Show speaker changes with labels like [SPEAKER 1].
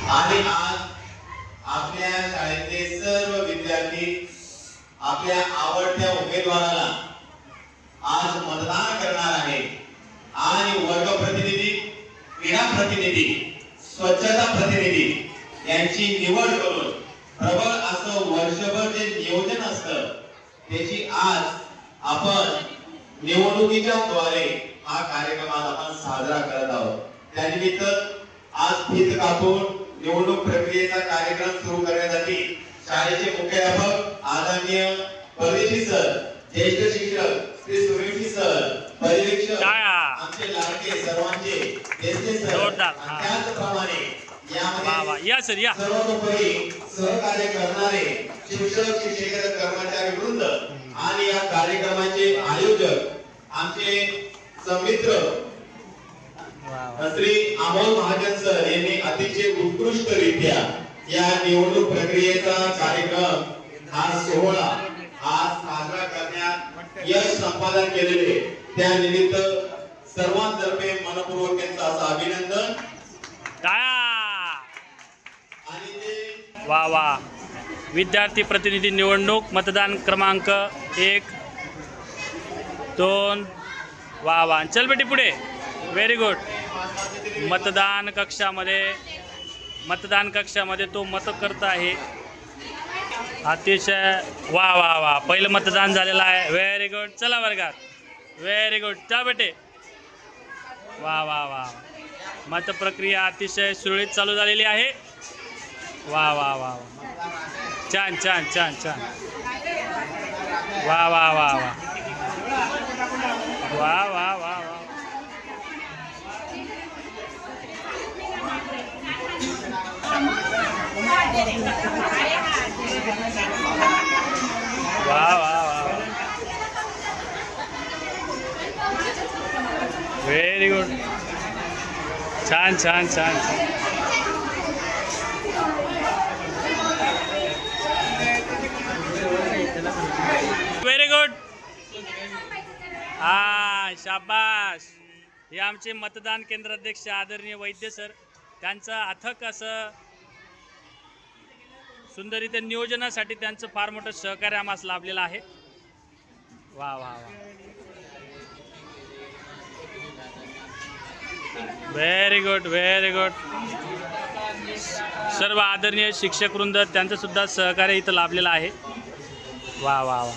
[SPEAKER 1] आणि आज आपल्या शाळेतले सर्व विद्यार्थी आपल्या आवडत्या उमेदवाराला आज मतदान करणार आहे आणि वर्ग प्रतिनिधी, क्रीडा प्रतिनिधी, स्वच्छता प्रतिनिधी यांची निवड करून प्रबळ असं वर्षभर जे नियोजन असतं त्याची आज आपण निवडणुकीच्या द्वारे हा कार्यक्रम आज आपण साजरा करत आहोत। त्यानिमित्त आज फीत कापून निवडणूक प्रक्रियेचा कार्यक्रम सुरू करण्यासाठी शाळेचे मुख्याध्यापक आदरणीय परदेशी सर, ज्येष्ठ शिक्षक श्री सुरेशी सर, पर्यवेक्षक आमचे लाडके सर्वांचे देशचे सर, त्याचप्रमाणे यामध्ये सर्वतोपरी सहकार्य करणारे शिक्षक, शिक्षकेतर कर्मचारी वृंद आणि या कार्यक्रमाचे आयोजक आमचे समित्र श्री अमोल महाजन सर यांनी अतिशय उत्कृष्टरित्या या निवडणूक प्रक्रियेचा कार्यक्रम हा सोहळा आज साजरा करण्यात यश संपादन केलेले त्या निमित्त सर्वांतर्फे मनपूर्वक त्यांचं असं अभिनंदन।
[SPEAKER 2] वा वा। विद्यार्थी प्रतिनिधी निवडणूक मतदान क्रमांक 1, 2 वा वा। चल बेटी पुढे। Very good. मतदान कक्षामध्ये तो मत करत आहे। अतिशय वा वा वा। पहिलं मतदान झालेलं आहे। Very good. चला वर्गात। Very good. चल बेटे। वा वा वा। मत प्रक्रिया अतिशय सुरळीत चालू झालेली आहे। वा वा वा। छान छान छान छान। वा वा वा वा वा वा वा वा। वा वा वा। Very good. छान छान छान छान। Very good. शाबाश। हे आमचे मतदान केंद्र अध्यक्ष आदरणीय वैद्य सर, त्यांचं अथक असं सुंदररीत्या नियोजनासाठी त्यांचं फार मोठं सहकार्य आम्हाला लाभलेलं आहे। वा वा वा। Very good very good. सर्व आदरणीय शिक्षक वृंद त्यांचं सुद्धा सहकार्य इथं लाभलेलं आहे। वा वा वा।